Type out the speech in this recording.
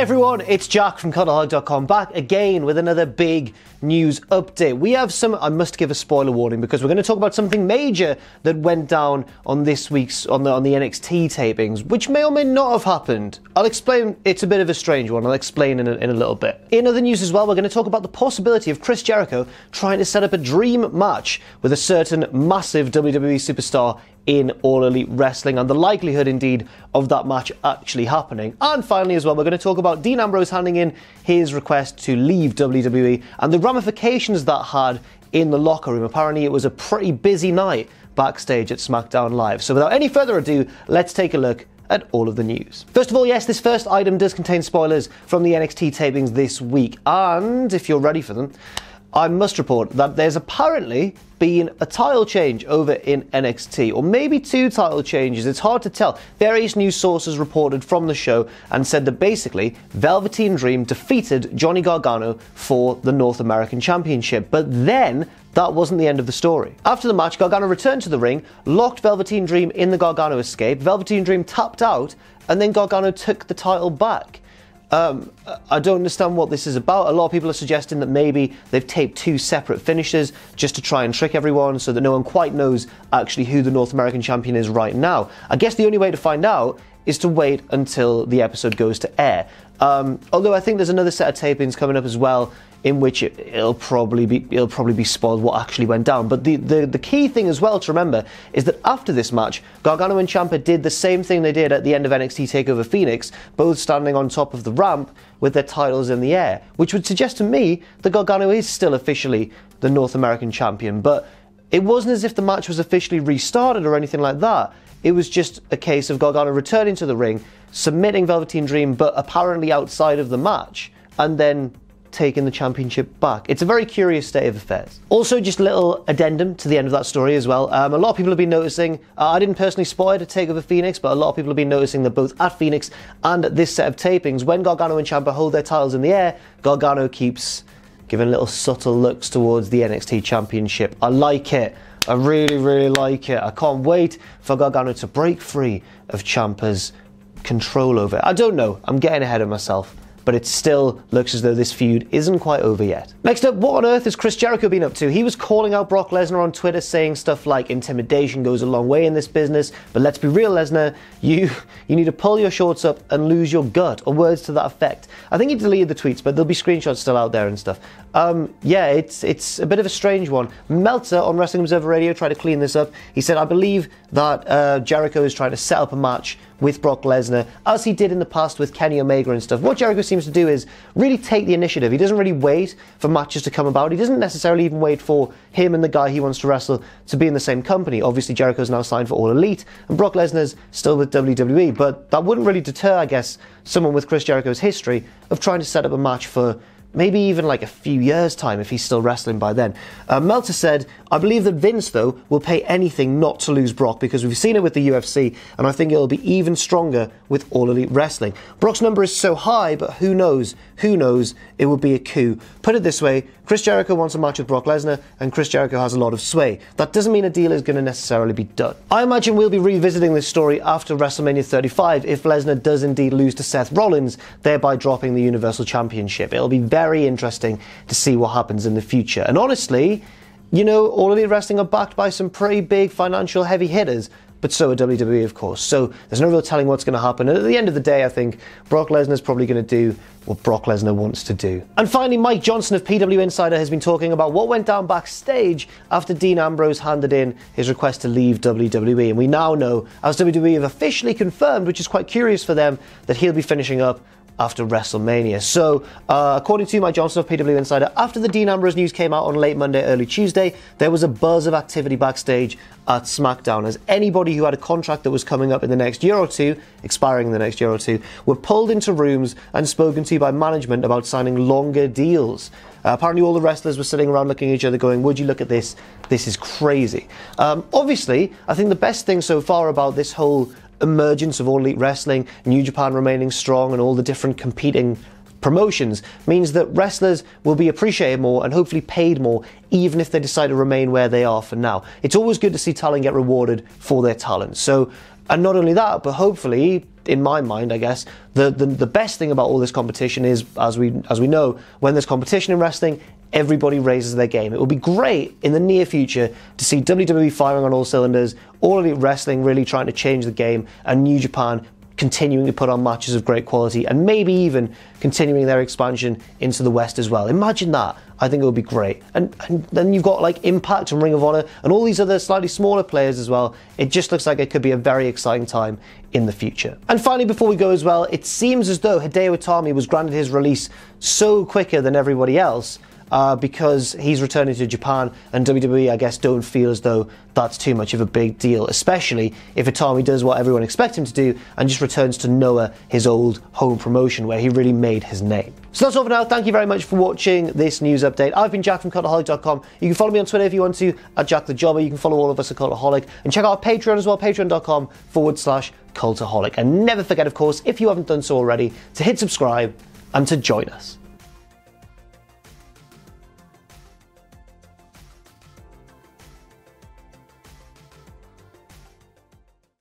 Hey everyone, it's Jack from Cultaholic.com, back again with another big news update. We have I must give a spoiler warning because we're going to talk about something major that went down on this week's, on the NXT tapings, which may or may not have happened. I'll explain, it's a bit of a strange one, I'll explain in a little bit. In other news as well, we're going to talk about the possibility of Chris Jericho trying to set up a dream match with a certain massive WWE superstar in All Elite Wrestling, and the likelihood indeed of that match actually happening. And finally as well, we're going to talk about Dean Ambrose handing in his request to leave WWE and the ramifications that had in the locker room. Apparently it was a pretty busy night backstage at SmackDown Live. So without any further ado, let's take a look at all of the news. First of all, yes, this first item does contain spoilers from the NXT tapings this week, and if you're ready for them, I must report that there's apparently been a title change over in NXT, or maybe two title changes, it's hard to tell. Various news sources reported from the show and said that basically Velveteen Dream defeated Johnny Gargano for the North American Championship, but then that wasn't the end of the story. After the match, Gargano returned to the ring, locked Velveteen Dream in the Gargano escape, Velveteen Dream tapped out, and then Gargano took the title back. I don't understand what this is about. A lot of people are suggesting that maybe they've taped two separate finishes just to try and trick everyone so that no one quite knows actually who the North American champion is right now. I guess the only way to find out is to wait until the episode goes to air. Although I think there's another set of tapings coming up as well in which it'll probably be spoiled what actually went down. But the key thing as well to remember is that after this match, Gargano and Ciampa did the same thing they did at the end of NXT TakeOver Phoenix, both standing on top of the ramp with their titles in the air, which would suggest to me that Gargano is still officially the North American champion. But it wasn't as if the match was officially restarted or anything like that. It was just a case of Gargano returning to the ring, submitting Velveteen Dream, but apparently outside of the match, and then taking the championship back. It's a very curious state of affairs. Also, just a little addendum to the end of that story as well. A lot of people have been noticing, I didn't personally spoil it at TakeOver Phoenix, but a lot of people have been noticing that both at Phoenix and at this set of tapings, when Gargano and Ciampa hold their titles in the air, Gargano keeps giving little subtle looks towards the NXT championship. I like it. I really, really like it. I can't wait for Gargano to break free of Ciampa's control over it. I don't know. I'm getting ahead of myself, but it still looks as though this feud isn't quite over yet. Next up, what on earth has Chris Jericho been up to? He was calling out Brock Lesnar on Twitter, saying stuff like intimidation goes a long way in this business, but let's be real, Lesnar, you need to pull your shorts up and lose your gut, or words to that effect. I think he deleted the tweets, but there'll be screenshots still out there and stuff. Yeah, it's a bit of a strange one. Meltzer on Wrestling Observer Radio tried to clean this up. He said, I believe that Jericho is trying to set up a match with Brock Lesnar, as he did in the past with Kenny Omega and stuff. What Jericho seems to do is really take the initiative. He doesn't really wait for matches to come about. He doesn't necessarily even wait for him and the guy he wants to wrestle to be in the same company. Obviously, Jericho's now signed for All Elite, and Brock Lesnar's still with WWE, but that wouldn't really deter, I guess, someone with Chris Jericho's history of trying to set up a match for maybe even like a few years' time if he's still wrestling by then. Meltzer said, I believe that Vince, though, will pay anything not to lose Brock because we've seen it with the UFC, and I think it'll be even stronger with All Elite Wrestling. Brock's number is so high, but who knows? Who knows? It would be a coup. Put it this way, Chris Jericho wants a match with Brock Lesnar, and Chris Jericho has a lot of sway. That doesn't mean a deal is going to necessarily be done. I imagine we'll be revisiting this story after WrestleMania 35 if Lesnar does indeed lose to Seth Rollins, thereby dropping the Universal Championship. It'll be very interesting to see what happens in the future. And honestly, you know, All Elite Wrestling are backed by some pretty big financial heavy hitters, but so are WWE, of course. So there's no real telling what's going to happen. And at the end of the day, I think Brock Lesnar's probably going to do what Brock Lesnar wants to do. And finally, Mike Johnson of PW Insider has been talking about what went down backstage after Dean Ambrose handed in his request to leave WWE. And we now know, as WWE have officially confirmed, which is quite curious for them, that he'll be finishing up after WrestleMania. So, according to Mike Johnson of PW Insider, after the Dean Ambrose news came out on late Monday, early Tuesday, there was a buzz of activity backstage at SmackDown, as anybody who had a contract that was coming up in the next year or two, expiring in the next year or two, were pulled into rooms and spoken to by management about signing longer deals. Apparently all the wrestlers were sitting around looking at each other going, would you look at this? This is crazy. Obviously, I think the best thing so far about this whole emergence of All Elite Wrestling, New Japan remaining strong, and all the different competing promotions means that wrestlers will be appreciated more and hopefully paid more, even if they decide to remain where they are for now. It's always good to see talent get rewarded for their talent. So, and not only that, but hopefully in my mind, I guess, the best thing about all this competition is, as we know, when there's competition in wrestling, everybody raises their game. It would be great in the near future to see WWE firing on all cylinders, All Elite Wrestling really trying to change the game, and New Japan continuing to put on matches of great quality, and maybe even continuing their expansion into the West as well. Imagine that. I think it would be great. And then you've got like Impact and Ring of Honor and all these other slightly smaller players as well. It just looks like it could be a very exciting time in the future. And finally, before we go as well, it seems as though Hideo Itami was granted his release so quicker than everybody else, because he's returning to Japan, and WWE, I guess, don't feel as though that's too much of a big deal, especially if Itami does what everyone expects him to do and just returns to Noah, his old home promotion where he really made his name. So that's all for now. Thank you very much for watching this news update. I've been Jack from Cultaholic.com. You can follow me on Twitter if you want to, at Jack the Jobber. You can follow all of us at Cultaholic, and check out our Patreon as well, patreon.com/Cultaholic. And never forget, of course, if you haven't done so already, to hit subscribe and to join us.